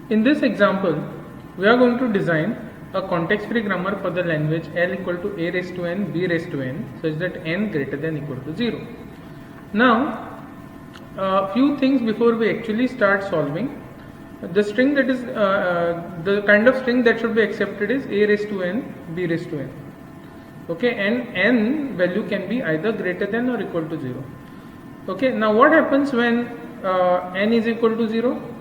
In this example, we are going to design a context-free grammar for the language L equal to a raised to n, b raised to n, such that n greater than equal to 0. Now, a few things before we actually start solving. The string that is the kind of string that should be accepted is a raised to n, b raised to n. Okay, and n value can be either greater than or equal to 0. Okay, now what happens when n is equal to 0?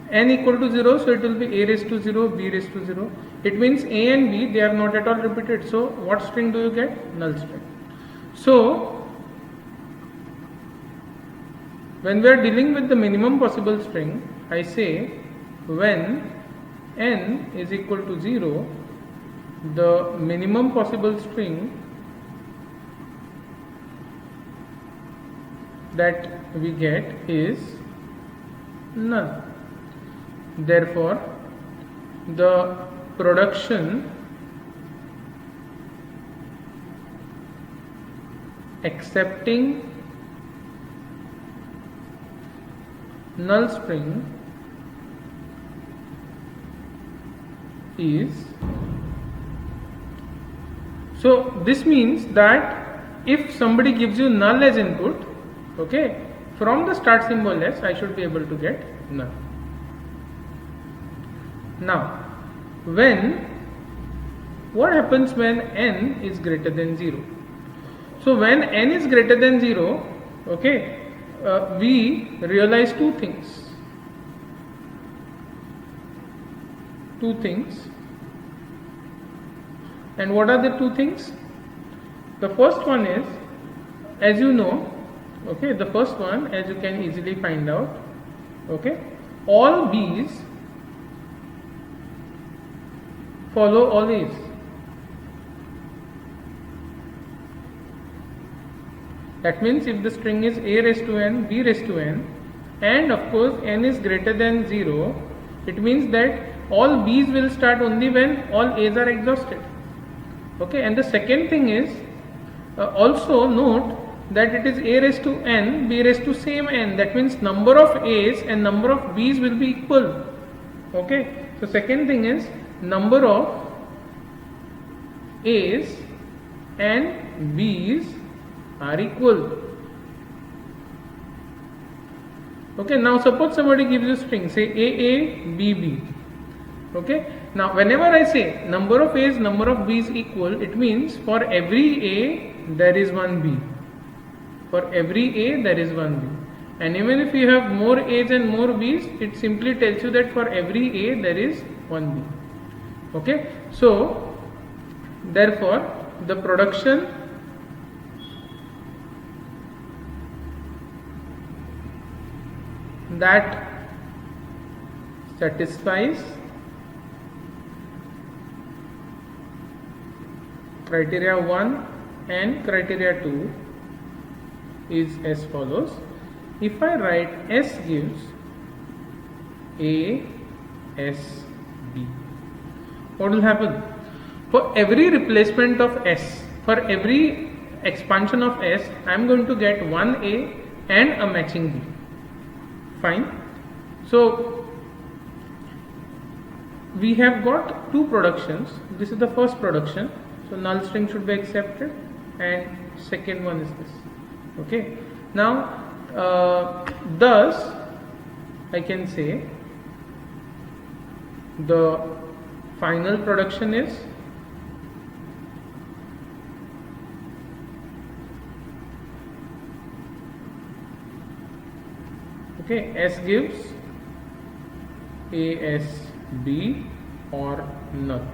N equal to 0, so it will be a raised to 0, b raised to 0. It means a and b, they are not at all repeated. So what string do you get? Null string. So when we are dealing with the minimum possible string, I say when n is equal to 0, the minimum possible string that we get is null. Therefore, the production accepting null string is, so this means that if somebody gives you null as input, okay, from the start symbol s, I should be able to get null. Now, what happens when n is greater than 0? So when n is greater than 0, okay, we realize two things. And what are the two things? The first one is, as you know, okay, the first one, as you can easily find out, okay, all b's follow all a's. That means if the string is a raised to n, b raised to n, and of course n is greater than 0, it means that all b's will start only when all a's are exhausted. Okay, and the second thing is, also note that it is a raised to n, b raised to same n. That means number of a's and number of b's will be equal. Okay, so second thing is, number of a's and b's are equal. Okay, now suppose somebody gives you string, say a, b, b. Okay, now whenever I say number of a's, number of b's equal, it means for every a there is one b. For every a there is one b. And even if you have more a's and more b's, it simply tells you that for every a there is one b. Okay, so therefore the production that satisfies criteria 1 and criteria 2 is as follows. If I write S gives A, S, B, what will happen? For every replacement of S, for every expansion of S, I am going to get one A and a matching B. Fine. So we have got two productions. This is the first production. So null string should be accepted, and second one is this. Okay. Now, thus I can say the final production is okay, S gives A, S, B or null.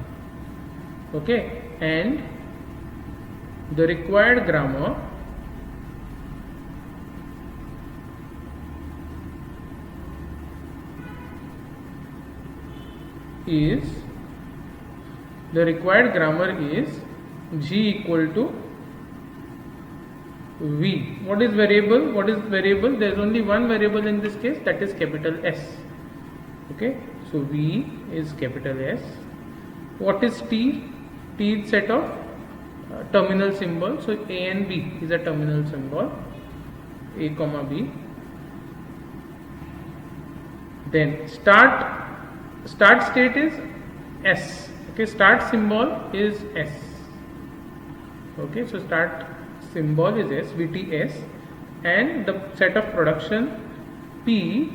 Okay, and the required grammar is G equal to V. What is variable? There is only one variable in this case, that is capital S. Okay, so V is capital S. What is T? T is set of terminal symbol. So A and B is a terminal symbol. A comma B. Then start state is S. Okay, start symbol is S. Okay, so start symbol is S, VTS, and the set of production P.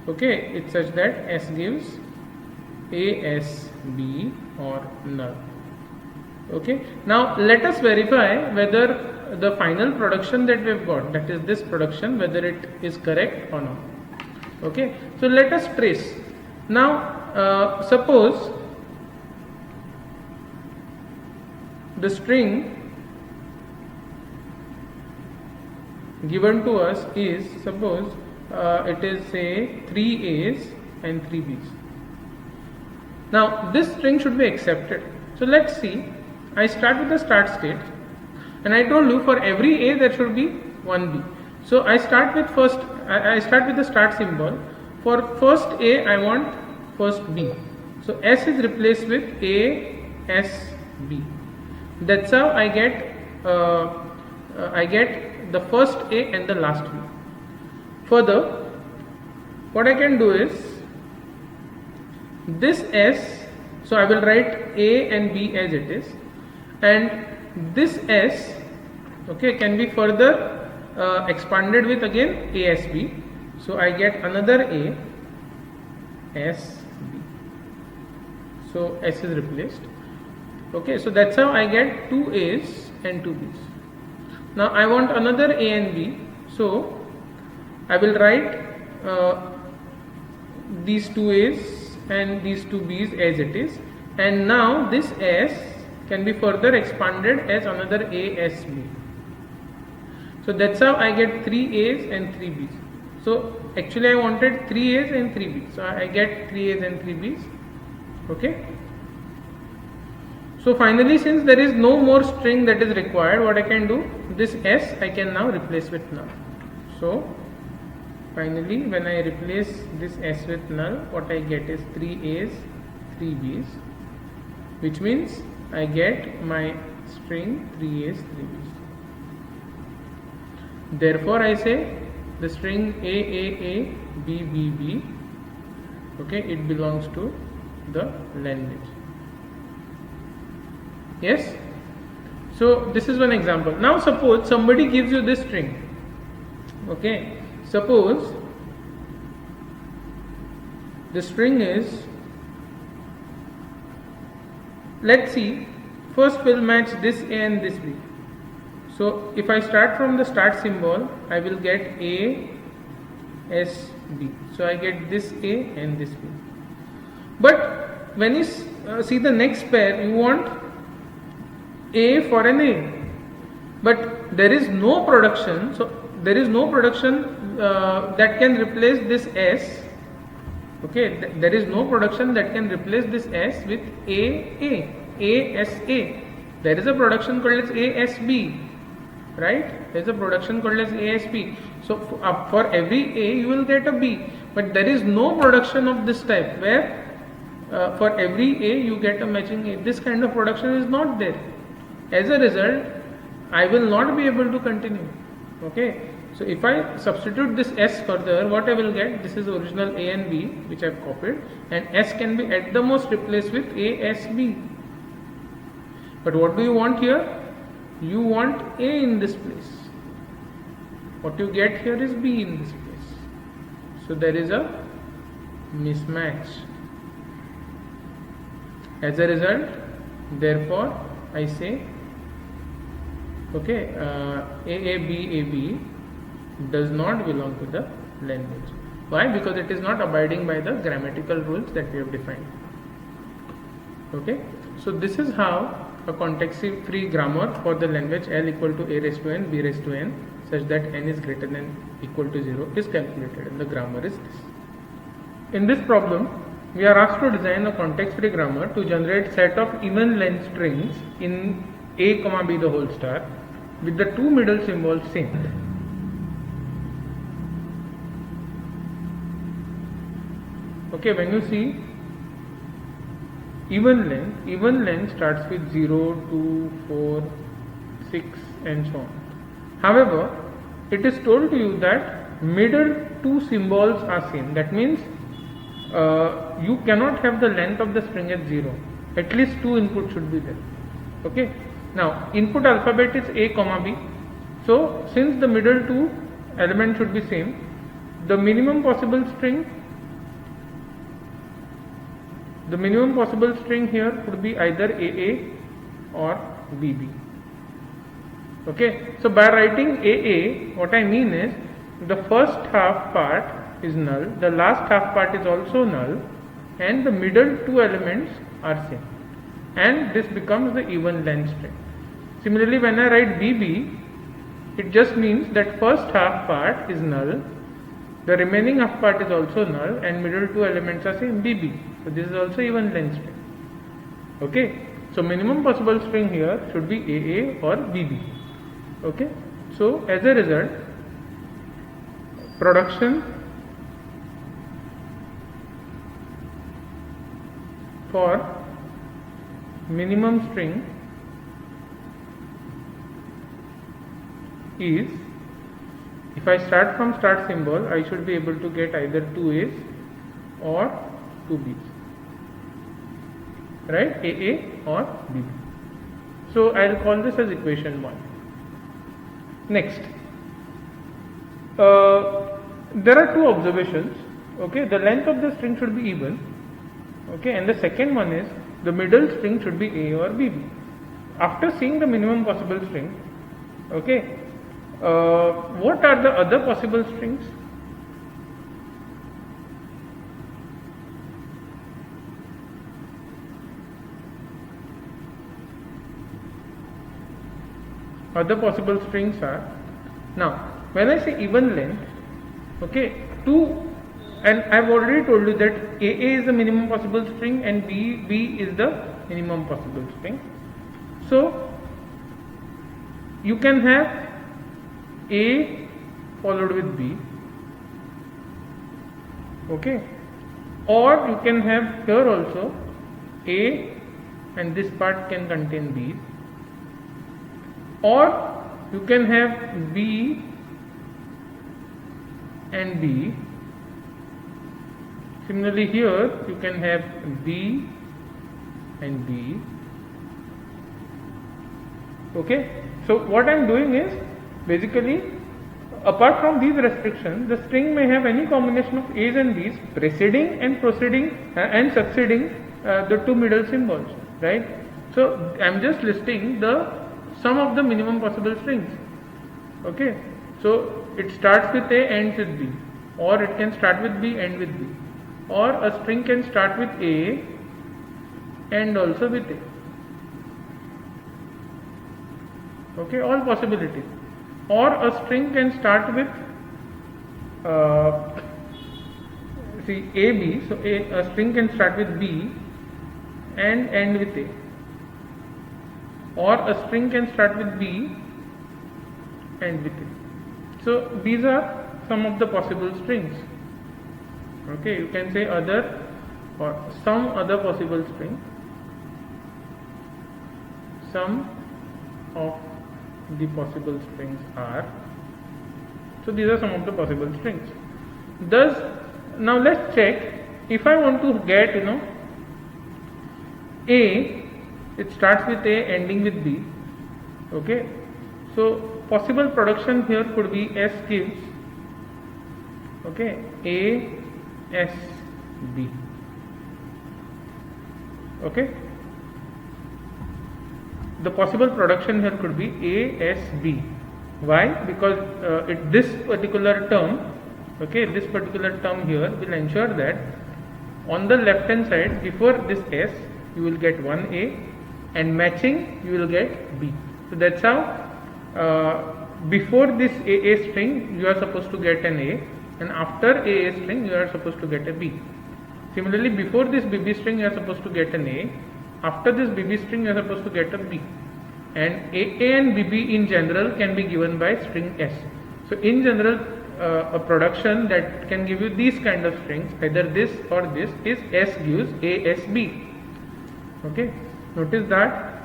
Okay, it's such that S gives A, S, B or null. Okay, now let us verify whether the final production that we have got, that is this production, whether it is correct or not. Okay, so let us trace. Now suppose the string given to us is, suppose it is say 3 A's and 3 B's. Now this string should be accepted. So let's see. I start with the start state, and I told you for every A there should be one B. So I start with I start with the start symbol. For first A I want first B. So S is replaced with A, S, B. That's how I get the first A and the last B. Further, what I can do is this S, so I will write A and B as it is, and this S, okay, can be further expanded with again ASB. So I get another A, S, B. So S is replaced. Okay, so that's how I get 2 A's and 2 B's. Now I want another A and B. So I will write these 2 A's and these 2 B's as it is, and now this S can be further expanded as another ASB. So that's how I get 3 A's and 3 B's. So actually I wanted 3 A's and 3 B's. So I get 3 A's and 3 B's. Okay. So finally, since there is no more string that is required, what I can do, this S I can now replace with null. So finally, when I replace this S with null, what I get is 3 A's, 3 B's, which means I get my string 3 A's, 3 B's. Therefore, I say the string A, B, B, B, okay, it belongs to the language. Yes? So this is one example. Now suppose somebody gives you this string. Okay, suppose the string is, let's see, first we'll match this A and this B. So if I start from the start symbol, I will get A, S, B. So I get this A and this B. But when you see the next pair, you want A for an A. But there is no production. So there is no production that can replace this S. Okay, there is no production that can replace this S with ASA. There is a production called as ASB. Right? There is a production called as ASB. So for every A you will get a B, but there is no production of this type where for every A you get a matching A. This kind of production is not there. As a result, I will not be able to continue. Okay. So if I substitute this S further, what I will get? This is original A and B which I have copied, and S can be at the most replaced with ASB. But what do you want here? You want A in this place. What you get here is B in this place. So there is a mismatch. As a result, therefore, I say, okay, AB does not belong to the language. Why? Because it is not abiding by the grammatical rules that we have defined. Okay, so this is how a context-free grammar for the language L equal to A raised to n, B raised to n, such that n is greater than equal to 0 is calculated, and the grammar is this. In this problem, we are asked to design a context-free grammar to generate set of even length strings in A, B the whole star with the two middle symbols same. Okay, when you see even length starts with 0, 2, 4, 6 and so on. However, it is told to you that middle two symbols are same. That means you cannot have the length of the string as 0. At least two inputs should be there. Okay. Now input alphabet is A comma B. So since the middle two elements should be same, the minimum possible string here could be either AA or BB. Okay. So by writing AA, what I mean is the first half part is null, the last half part is also null, and the middle two elements are same, and this becomes the even length string. Similarly, when I write BB, it just means that first half part is null, the remaining half part is also null, and middle two elements are same, BB. So this is also even length string. Okay. So minimum possible string here should be AA or BB. Okay. So as a result, production for minimum string is, if I start from start symbol, I should be able to get either 2 A's or 2 B's, right? AA or BB. So I'll call this as equation 1. Next, there are two observations. Okay, the length of the string should be even. Okay, and the second one is the middle string should be A or BB. After seeing the minimum possible string, okay, what are the other possible strings? Other possible strings are, now when I say even length, okay, and I've already told you that AA is the minimum possible string and BB is the minimum possible string. So you can have A followed with B, okay, or you can have here also A and this part can contain B, or you can have B and B. Similarly here you can have B and B. Okay, so what I am doing is, basically, apart from these restrictions, the string may have any combination of A's and B's preceding and proceeding and succeeding the two middle symbols, right? So I am just listing the sum of the minimum possible strings. Okay, so it starts with A, ends with B, or it can start with B, end with B, or a string can start with A, end also with A. Okay, all possibilities. Or a string can start with AB, so a string can start with B and end with A, or a string can start with B and with A. So these are some of the possible strings. Okay, you can say other or some other possible string. Some of the possible strings are, so these are some of the possible strings. Thus, now let's check, if I want to get, A, it starts with A ending with B. Okay, so possible production here could be S gives, okay, A, S, B. Okay, the possible production here could be A, S, B. Why? Because this particular term, okay, this particular term here will ensure that on the left hand side before this S you will get one A, and matching you will get B. So that's how before this AA string you are supposed to get an A, and after AA string you are supposed to get a B. Similarly, before this BB string you are supposed to get an A, after this BB string you are supposed to get a B, and AA and BB in general can be given by string S. So in general, a production that can give you these kind of strings, either this or this, is S gives ASB. Okay, notice that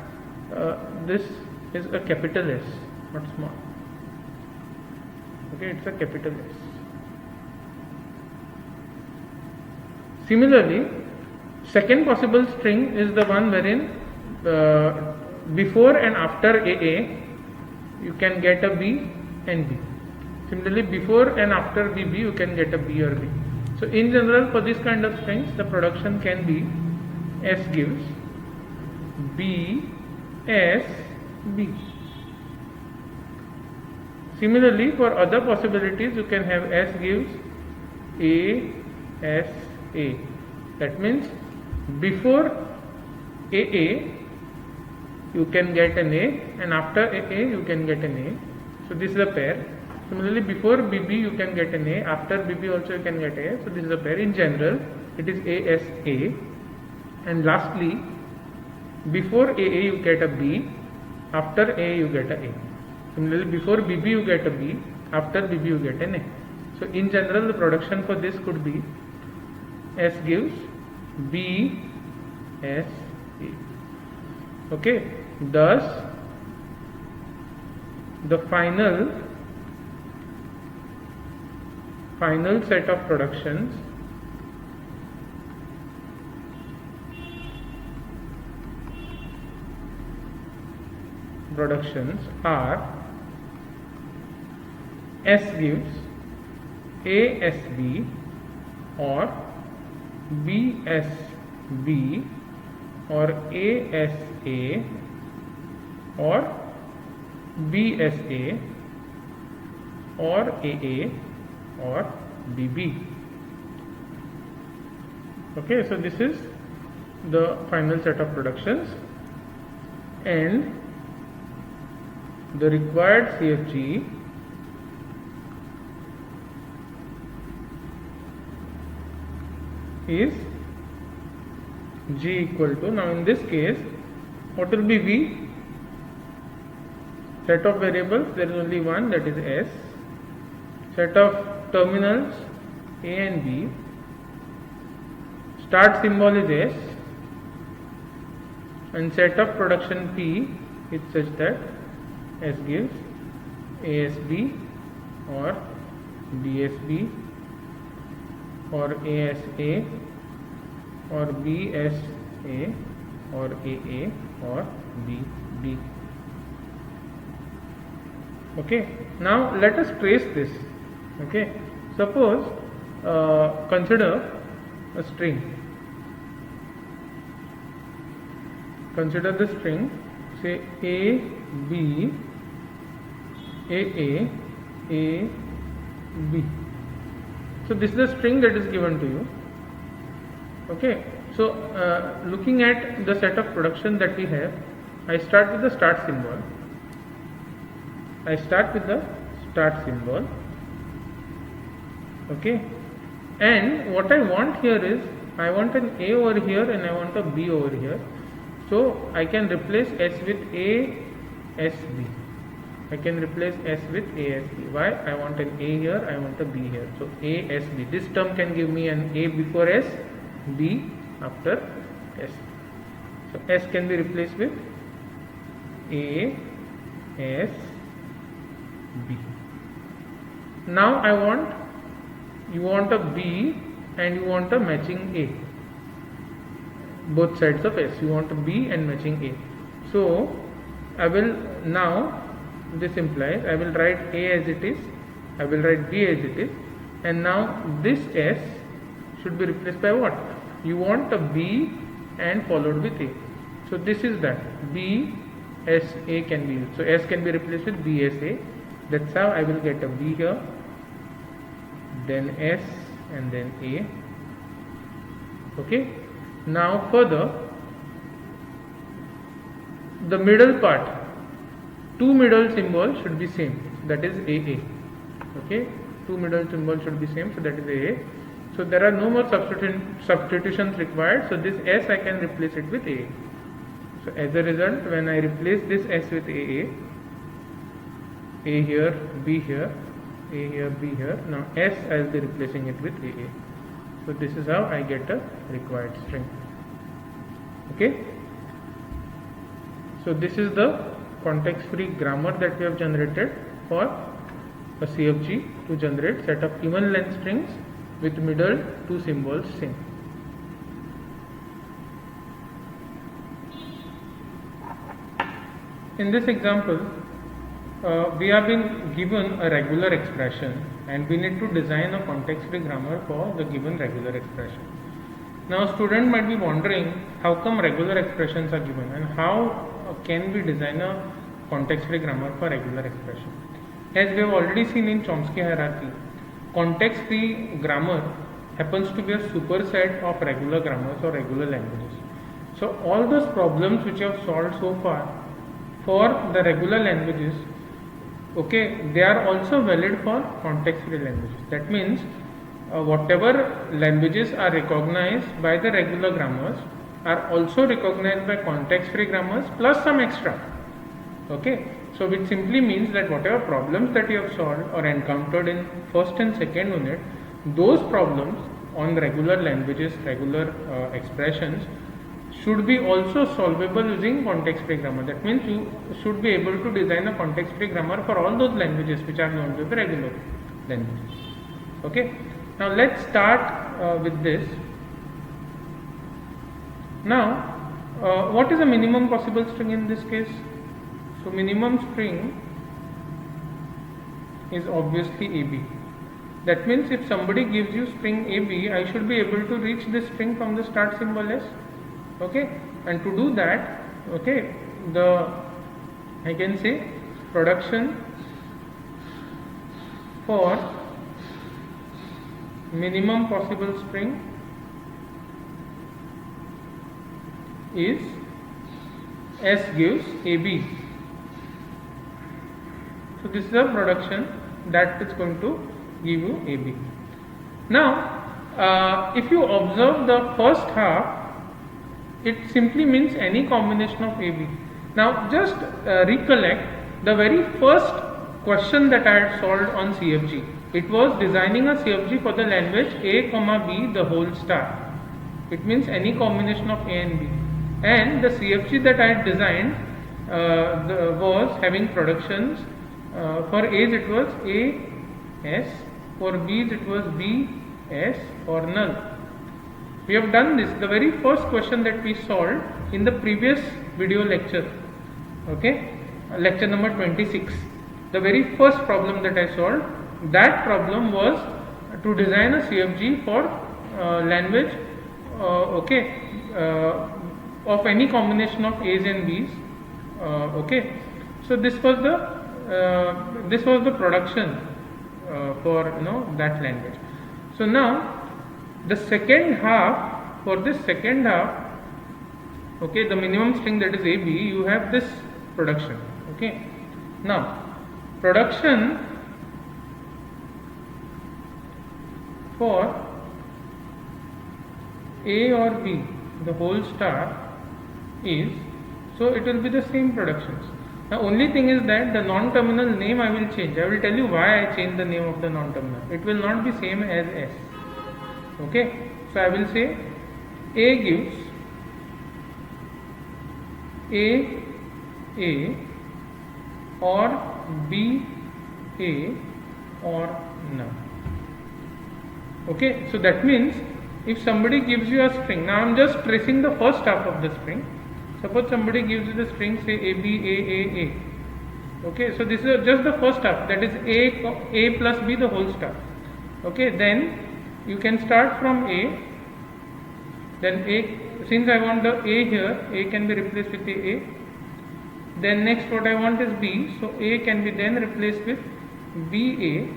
this is a capital S, not small. Okay, it's a capital S. Similarly, second possible string is the one wherein before and after AA you can get a B and B. Similarly, before and after BB you can get a B or B. So in general, for this kind of strings, the production can be S gives B, S, B. Similarly, for other possibilities, you can have S gives A, S, A. That means before AA you can get an A, and after AA you can get an A. So this is a pair. Similarly, before BB you can get an A, after BB also you can get A. So this is a pair. In general, it is ASA. And lastly, before AA you get a B, after A you get a A. Similarly, before BB you get a B, after BB you get an A. So in general, the production for this could be S gives B, S, A. Okay. Thus, the final set of productions are S gives ASB or BSB or ASA or BSA or AA or BB. Okay, so this is the final set of productions, and the required CFG is G equal to, now in this case, what will be V? Set of variables, there is only one, that is S. Set of terminals A and B. Start symbol is S, and set of production P is such that S gives ASB or BSB or ASA or BSA or AA or BB. Okay, now let us trace this. Okay, suppose consider a string. Consider the string, say A, B, AA, A, B. So this is the string that is given to you. Okay, so looking at the set of production that we have, I start with the start symbol. Okay, and what I want here is, I want an A over here and I want a B over here. So I can replace S with ASB. I can replace S with ASB. Why? I want an A here, I want a B here. So ASB. This term can give me an A before S, B after S. So S can be replaced with A, S, B. Now you want a B and you want a matching A. Both sides of S, you want a B and matching A. So I will now, this implies I will write A as it is, I will write B as it is, and now this S should be replaced by what? You want a B and followed with A. So this is that B, S, A can be used. So S can be replaced with B, S, A. That's how I will get a B here, then S and then A. Okay. Now further, the middle part, two middle symbols should be same, that is AA. Okay, two middle symbols should be same, so that is AA. So there are no more substitutions required, so this S I can replace it with AA. So as a result, when I replace this S with AA, A here, B here, A here, B here, now S I will be replacing it with AA. So this is how I get a required string. Okay. So this is the context-free grammar that we have generated for a CFG to generate set of even length strings with middle two symbols same. in this example, we have been given a regular expression and we need to design a context-free grammar for the given regular expression. Now, a student might be wondering how come regular expressions are given and how can we design a context-free grammar for regular expression. As we have already seen in Chomsky hierarchy, context-free grammar happens to be a superset of regular grammars or regular languages. So all those problems which you have solved so far for the regular languages, okay, they are also valid for context-free languages. That means whatever languages are recognized by the regular grammars are also recognized by context-free grammars plus some extra. Okay, so which simply means that whatever problems that you have solved or encountered in first and second unit, those problems on regular languages, regular expressions should be also solvable using context-free grammar. That means you should be able to design a context-free grammar for all those languages which are known to the regular languages. Okay, now let's start with this. Now, what is a minimum possible string in this case? So minimum string is obviously AB. That means if somebody gives you string AB, I should be able to reach this string from the start symbol S. Okay, and to do that, okay, I can say production for minimum possible string is S gives AB. So this is a production that is going to give you AB. Now, if you observe the first half, it simply means any combination of AB. Now, just recollect the very first question that I had solved on CFG. It was designing a CFG for the language A, B, the whole star. It means any combination of A and B. And the CFG that I had designed was having productions. For A's it was A, S. For B's it was B, S or null. We have done this, the very first question that we solved in the previous video lecture. Okay, lecture number 26. The very first problem that I solved, that problem was to design a CFG for language of any combination of A's and B's. Okay, so this was the production for that language. So now the second half, for this second half, okay, the minimum string that is AB, you have this production. Okay, now production for A or B, the whole star is, so it will be the same productions. Now only thing is that the non-terminal name I will change. I will tell you why I changed the name of the non-terminal. It will not be same as S. Okay, so I will say A gives A or B A or none. Okay, so that means if somebody gives you a string, now I am just tracing the first half of the string. Suppose somebody gives you the string, say A B A. Okay, so this is just the first half, that is A plus B the whole star. Okay, then you can start from A, then A, since I want the A here, A can be replaced with A. Then next what I want is B, so A can be then replaced with BA,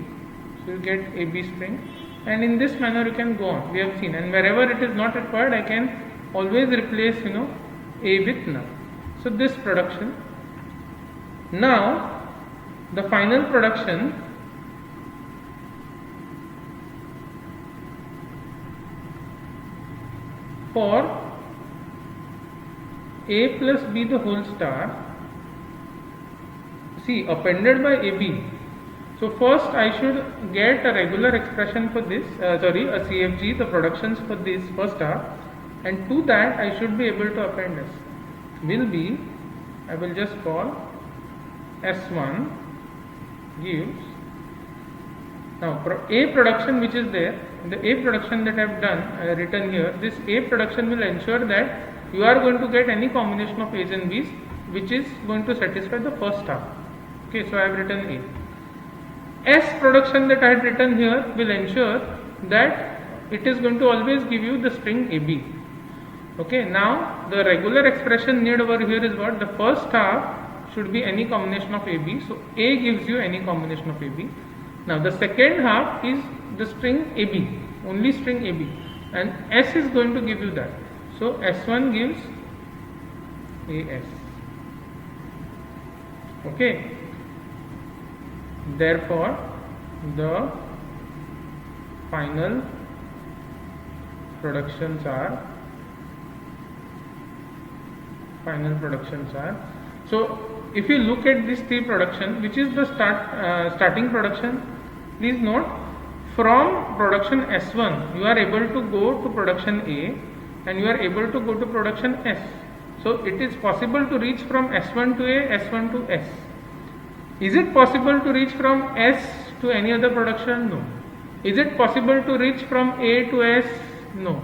so you get AB string, and in this manner you can go on. We have seen, and wherever it is not required, I can always replace A with null. So this production. Now the final production for A plus B the whole star, see, appended by AB. So first I should get a regular expression for this, a CFG, the productions for this first half, and to that I should be able to append S. Will be, I will just call S1 gives, now A production which is there, the A production that I have done, written here, this A production will ensure that you are going to get any combination of A's and B's which is going to satisfy the first half. Okay, so I have written A. S production that I had written here will ensure that it is going to always give you the string AB. Okay, now the regular expression need over here is what? The first half should be any combination of AB. So A gives you any combination of AB. Now the second half is the string AB, only string AB, and S is going to give you that. So S1 gives AS. Okay. Therefore, the final productions are so if you look at these three production, which is the starting production, please note, from production S1 you are able to go to production A and you are able to go to production S. So it is possible to reach from S1 to A, S1 to S. Is it possible to reach from S to any other production? No. Is it possible to reach from A to S? No.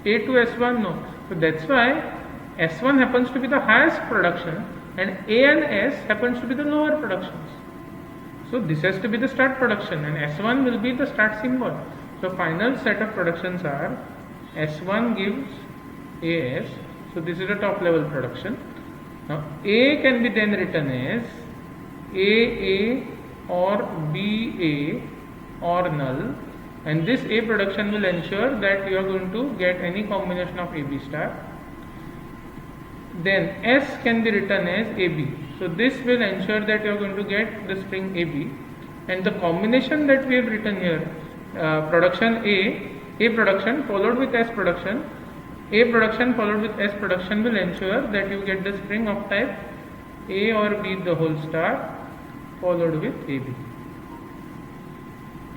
A to S1? No. So that's why S1 happens to be the highest production and A and S happens to be the lower productions. So this has to be the start production and S1 will be the start symbol. So final set of productions are S1 gives AS. So this is a top level production. Now A can be then written as AA or BA or null, and this A production will ensure that you are going to get any combination of AB star. Then S can be written as AB. So this will ensure that you are going to get the string AB, and the combination that we have written here, production A production followed with S production, A production followed with S production will ensure that you get the string of type A or B the whole star followed with AB.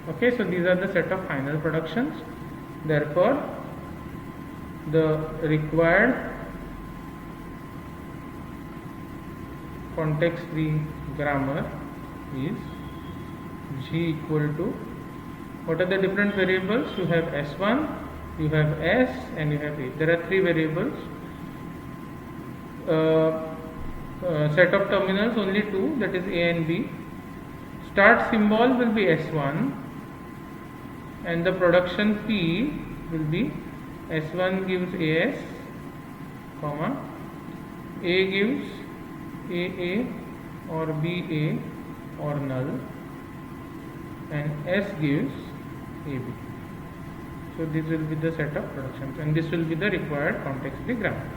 Okay, so these are the set of final productions. Therefore, the required context free grammar is G equal to, what are the different variables? You have S1, you have S, and you have A. There are three variables. Set of terminals only two, that is A and B. Start symbol will be S1 and the production P will be S1 gives AS, comma, A gives AA or BA or null, and S gives AB. So this will be the set of productions and this will be the required context free grammar.